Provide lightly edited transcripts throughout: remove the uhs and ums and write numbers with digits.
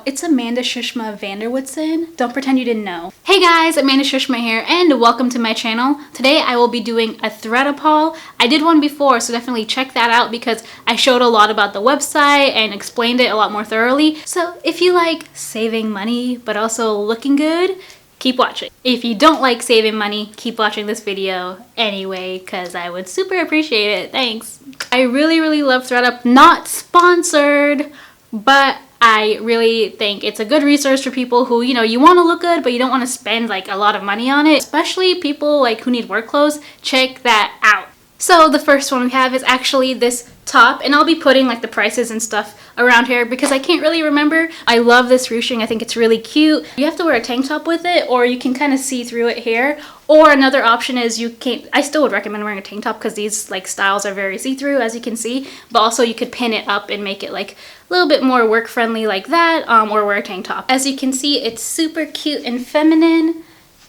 it's AmandaSushma Vanderwoodson. Don't pretend you didn't know. Hey guys, AmandaSushma here and welcome to my channel. Today I will be doing a ThredUp haul. I did one before, so definitely check that out because I showed a lot about the website and explained it a lot more thoroughly. So if you like saving money but also looking good, keep watching. If you don't like saving money, keep watching this video anyway because I would super appreciate it. Thanks. I really love ThredUp. Not sponsored, but I really think it's a good resource for people who, you know, you want to look good but you don't want to spend like a lot of money on it, especially people like who need work clothes. Check that out. So the first one we have is actually this top, and I'll be putting like the prices and stuff around here because I can't really remember. I love this ruching. I think it's really cute. You have to wear a tank top with it, or you can kind of see through it here. Or another option is you can't. I still would recommend wearing a tank top because these like styles are very see-through, as you can see. But also you could pin it up and make it like a little bit more work-friendly like that, or wear a tank top. As you can see, it's super cute and feminine.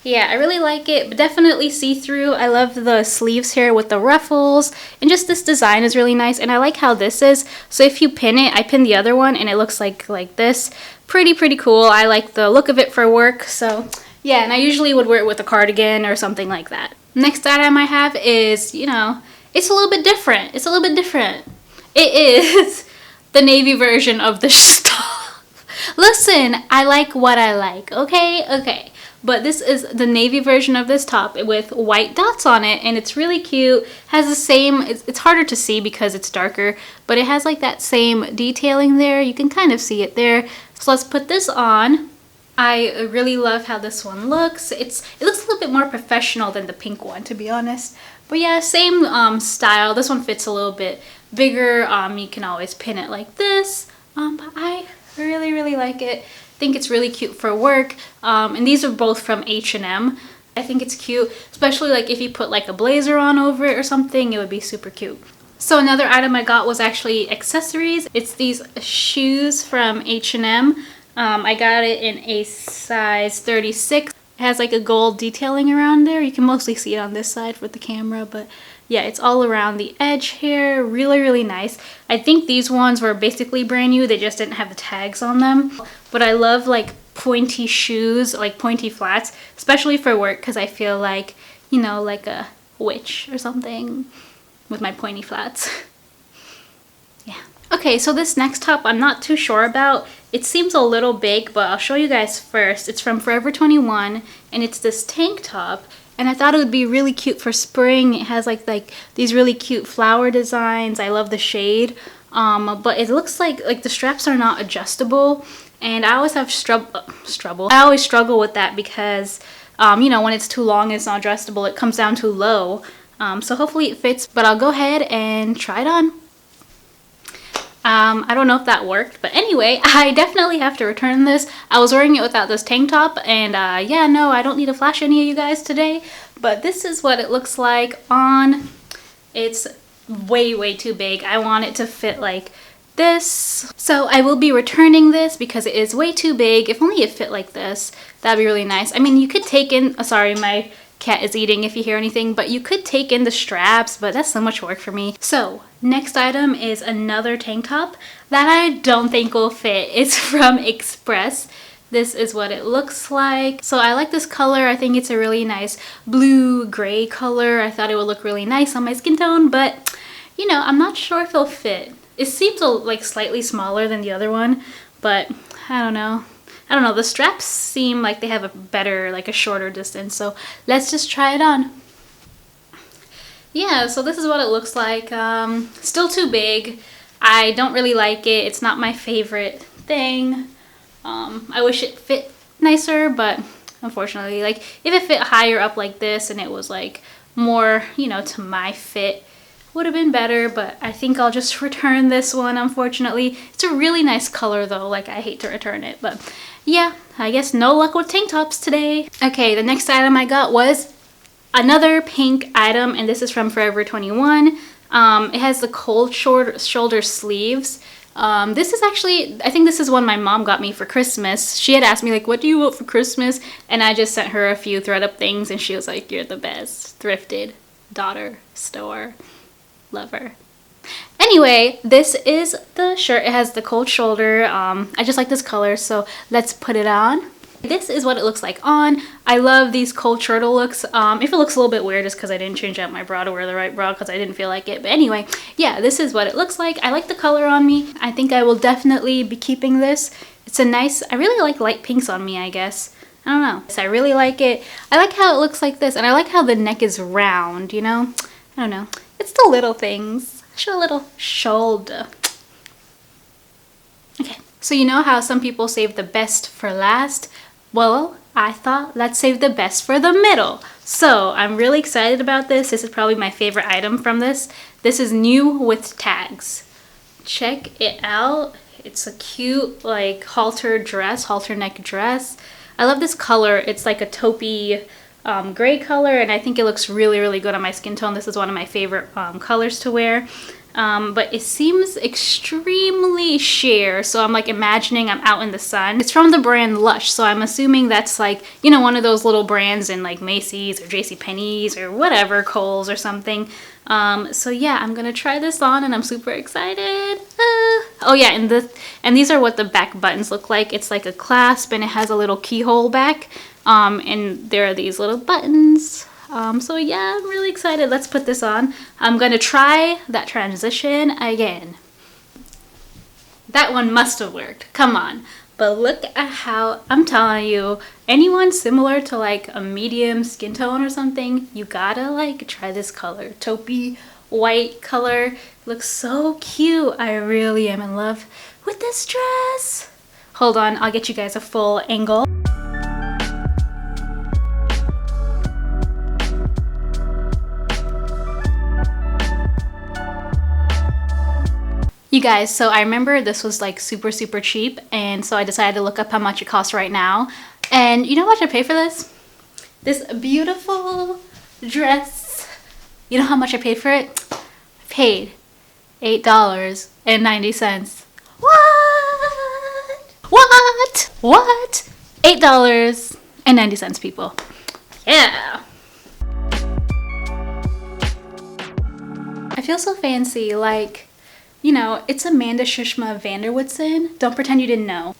Yeah, I really like it, but definitely see-through. I love the sleeves here with the ruffles, and just this design is really nice, and I like how this is. So if you pin it, I pinned the other one, and it looks like this. Pretty cool. I like the look of it for work, so yeah, and I usually would wear it with a cardigan or something like that. Next item I have is, you know, it's a little bit different. It's a little bit different. It is the navy version of the stuff. Listen, I like what I like, okay? But this is the navy version of this top with white dots on it, and it's really cute. Has the same, it's harder to see because it's darker, but it has like that same detailing there. You can kind of see it there. So let's put this on. I really love how this one looks. It looks a little bit more professional than the pink one, to be honest. But yeah, same style. This one fits a little bit bigger. You can always pin it like this. But I really like it. I think it's really cute for work, and these are both from H&M. I think it's cute, especially like if you put like a blazer on over it or something, it would be super cute. So another item I got was actually accessories. It's these shoes from H&M. I got it in a size 36. It has like a gold detailing around there. You can mostly see it on this side with the camera, but yeah, it's all around the edge here. Really nice. I think these ones were basically brand new. They just didn't have the tags on them. But I love like pointy shoes, like pointy flats, especially for work because I feel like, you know, like a witch or something with my pointy flats. Yeah. Okay, so this next top I'm not too sure about. It seems a little big, but I'll show you guys first. It's from Forever 21, and it's this tank top. And I thought it would be really cute for spring. It has like these really cute flower designs. I love the shade. But it looks like the straps are not adjustable. And I always have I always struggle with that because, you know, when it's too long and it's not adjustable, it comes down too low. So hopefully it fits, but I'll go ahead and try it on. I don't know if that worked, but anyway, I definitely have to return this. I was wearing it without this tank top, and yeah, no, I don't need to flash any of you guys today, but this is what it looks like on. It's way too big. I want it to fit like this. So I will be returning this because it is way too big. If only it fit like this, that'd be really nice. I mean, you could take in, oh, sorry, my cat is eating if you hear anything, but you could take in the straps, but that's so much work for me. So next item is another tank top that I don't think will fit. It's from Express. This is what it looks like. So I like this color. I think it's a really nice blue gray color. I thought it would look really nice on my skin tone, but you know, I'm not sure if it'll fit. It seems like slightly smaller than the other one, but I don't know. The straps seem like they have a better, like a shorter distance, so let's just try it on. Yeah, so this is what it looks like. Still too big. I don't really like it. It's not my favorite thing. I wish it fit nicer, but unfortunately, like if it fit higher up like this and it was like more, you know, to my fit, would have been better, but I think I'll just return this one, unfortunately. It's a really nice color though, like I hate to return it, but yeah, I guess no luck with tank tops today. Okay, the next item I got was another pink item, and this is from Forever 21. It has the cold shoulder sleeves. This is actually, I think this is one my mom got me for Christmas. She had asked me like, what do you want for Christmas? And I just sent her a few ThredUp things, and she was like, you're the best. Thrifted, daughter, store, lover. Anyway, this is the shirt. It has the cold shoulder. I just like this color, so let's put it on. This is what it looks like on. I love these cold turtle looks. If it looks a little bit weird, just because I didn't change out my bra to wear the right bra because I didn't feel like it. But anyway, yeah, this is what it looks like. I like the color on me. I think I will definitely be keeping this. It's a nice, I really like light pinks on me, I guess. I don't know. So I really like it. I like how it looks like this, and I like how the neck is round, you know? I don't know. It's the little things. Show a little shoulder. Okay. So you know how some people save the best for last? Well, I thought let's save the best for the middle. So I'm really excited about this. This is probably my favorite item from this. This is new with tags. Check it out. It's a cute like halter neck dress. I love this color. It's like a taupey gray color, and I think it looks really, really good on my skin tone. This is one of my favorite colors to wear. But it seems extremely sheer, so I'm like imagining I'm out in the sun. It's from the brand Lush, so I'm assuming that's like, you know, one of those little brands in like Macy's or JCPenney's or whatever, Kohl's or something. So yeah, I'm gonna try this on and I'm super excited. Oh yeah, and these are what the back buttons look like. It's like a clasp and it has a little keyhole back. And there are these little buttons. So yeah, I'm really excited. Let's put this on. I'm gonna try that transition again. That one must have worked. Come on. But look at how, I'm telling you, anyone similar to like a medium skin tone or something, you gotta like try this color. Taupey white color. Looks so cute. I really am in love with this dress. Hold on, I'll get you guys a full angle. You guys, so I remember this was like super cheap, and so I decided to look up how much it costs right now. And you know how much I paid for this? This beautiful dress. You know how much I paid for it? I paid $8.90. What? What? $8.90, people. Yeah. I feel so fancy, like, you know, it's AmandaSushma Vanderwoodson. Don't pretend you didn't know.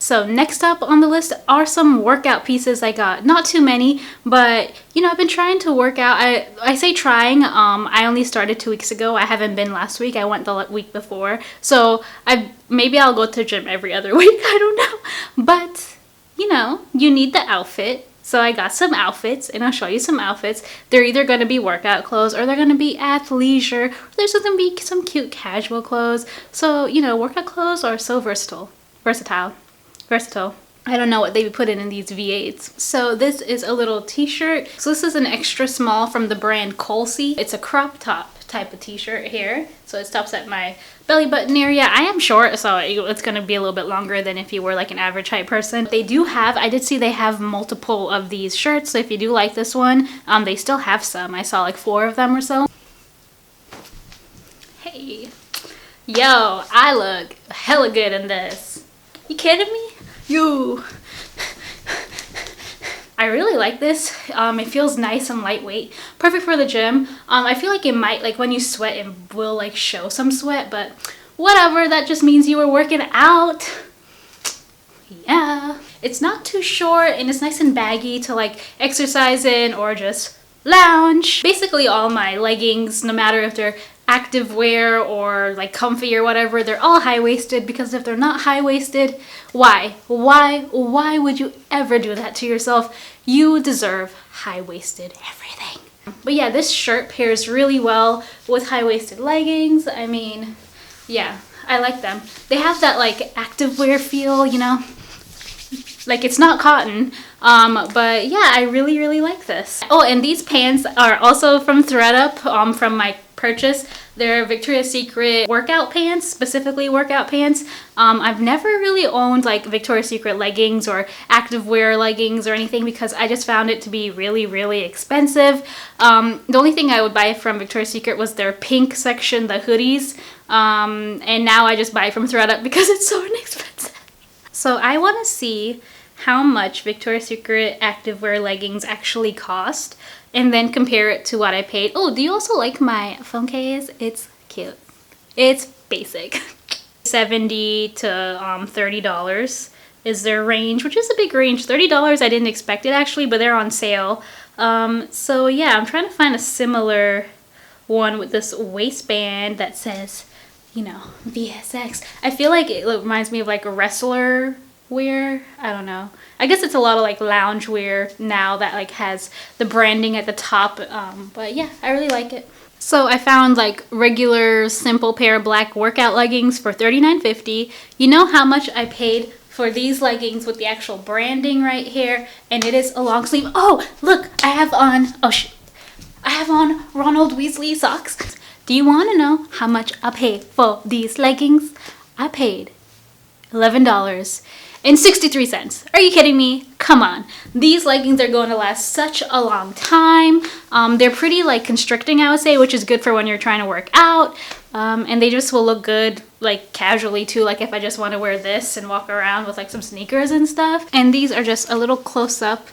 So next up on the list are some workout pieces I got. Not too many, but you know, I've been trying to work out. I say trying, I only started 2 weeks ago. I haven't been last week. I went the week before. So maybe I'll go to the gym every other week. I don't know. But, you know, you need the outfit. So I got some outfits, and I'll show you some outfits. They're either going to be workout clothes or they're going to be athleisure. There's going to be some cute casual clothes. So, you know, workout clothes are so versatile. Versatile. I don't know what they put in these V8s. So this is a little t-shirt. So this is an extra small from the brand Colsey. It's a crop top type of t-shirt here. So it stops at my belly button area. I am short, so it's going to be a little bit longer than if you were like an average height person. They do have, I did see they have multiple of these shirts. So if you do like this one, they still have some. I saw like 4 of them or so. Hey. Yo, I look hella good in this. You kidding me? Yo. I really like this. It feels nice and lightweight. Perfect for the gym. I feel like it might, like when you sweat, it will like show some sweat, but whatever. That just means you were working out. Yeah. It's not too short and it's nice and baggy to like exercise in or just lounge. Basically all my leggings, no matter if they're activewear or like comfy or whatever, they're all high-waisted, because if they're not high-waisted, why would you ever do that to yourself? You deserve high-waisted everything. But yeah, this shirt pairs really well with high-waisted leggings. I mean, yeah, I like them. They have that like activewear feel, you know, like it's not cotton, but yeah, I really like this. Oh, and these pants are also from ThredUp, from my purchase. They're Victoria's Secret workout pants, specifically workout pants. I've never really owned like Victoria's Secret leggings or activewear leggings or anything, because I just found it to be really expensive. The only thing I would buy from Victoria's Secret was their pink section, the hoodies, and now I just buy from ThredUp because it's so inexpensive. So I want to see how much Victoria's Secret activewear leggings actually cost and then compare it to what I paid. Oh, do you also like my phone case? It's cute. It's basic. $70 to $30 is their range, which is a big range. $30, I didn't expect it actually, but they're on sale. So yeah, I'm trying to find a similar one with this waistband that says, you know, VSX. I feel like it reminds me of like a wrestler wear. I don't know. I guess it's a lot of like lounge wear now that like has the branding at the top. But yeah, I really like it. So I found like regular simple pair of black workout leggings for $39.50. You know how much I paid for these leggings with the actual branding right here, and it is a long sleeve. Oh, look, I have on, I have on Ronald Weasley socks. Do you want to know how much I paid for these leggings? I paid $11.63. Are you kidding me? Come on. These leggings are going to last such a long time. They're pretty like constricting, I would say, which is good for when you're trying to work out. And they just will look good like casually too, like if I just want to wear this and walk around with like some sneakers and stuff. And these are just a little close up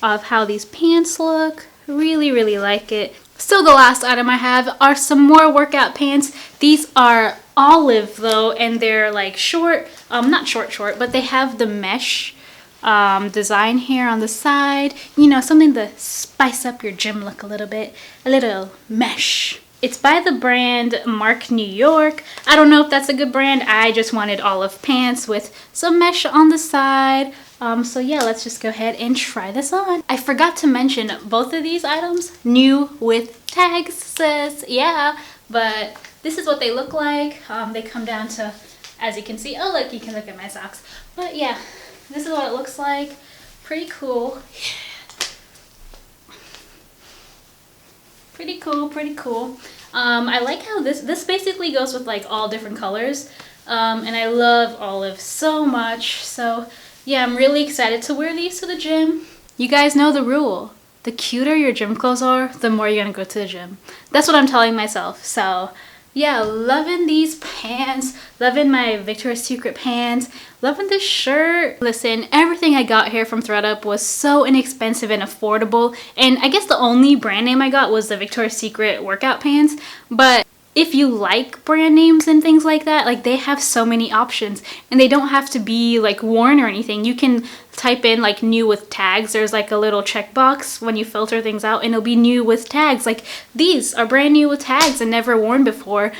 of how these pants look. Really, really like it. So the last item I have are some more workout pants. These are olive though, and they're like short, not short, but they have the mesh design here on the side. You know, something to spice up your gym look a little bit. A little mesh. It's by the brand Mark New York. I don't know if that's a good brand. I just wanted olive pants with some mesh on the side. So yeah, let's just go ahead and try this on. I forgot to mention both of these items, new with tags, sis. Yeah, but this is what they look like. They come down to, as you can see, oh look, you can look at my socks. But yeah, this is what it looks like. Pretty cool. Pretty cool, pretty cool. I like how this basically goes with like all different colors. And I love olive so much. So yeah, I'm really excited to wear these to the gym. You guys know the rule. The cuter your gym clothes are, the more you're gonna go to the gym. That's what I'm telling myself. So yeah, loving these pants, loving my Victoria's Secret pants, loving this shirt. Listen, everything I got here from ThredUp was so inexpensive and affordable. And I guess the only brand name I got was the Victoria's Secret workout pants. But if you like brand names and things like that, like they have so many options and they don't have to be like worn or anything. You can type in like new with tags. There's like a little checkbox when you filter things out and it'll be new with tags. Like these are brand new with tags and never worn before.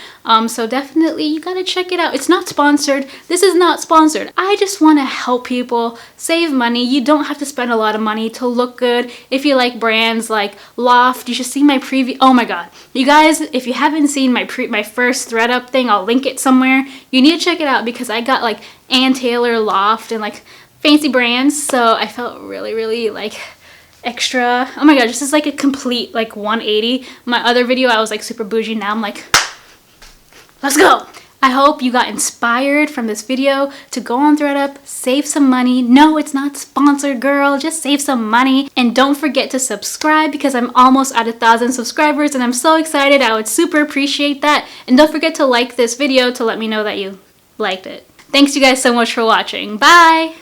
So definitely you gotta check it out. It's not sponsored. This is not sponsored. I just want to help people save money. You don't have to spend a lot of money to look good. If you like brands like Loft, you should see my preview. Oh my god, you guys, if you haven't seen my first ThredUp thing, I'll link it somewhere. You need to check it out because I got like Ann Taylor, Loft, and like fancy brands. So I felt really like extra. Oh my god, this is like a complete like 180. My other video I was like super bougie. Now I'm like, let's go. I hope you got inspired from this video to go on ThredUp, save some money. No, it's not sponsored, girl. Just save some money. And don't forget to subscribe because I'm almost at 1,000 subscribers and I'm so excited. I would super appreciate that. And don't forget to like this video to let me know that you liked it. Thanks you guys so much for watching. Bye!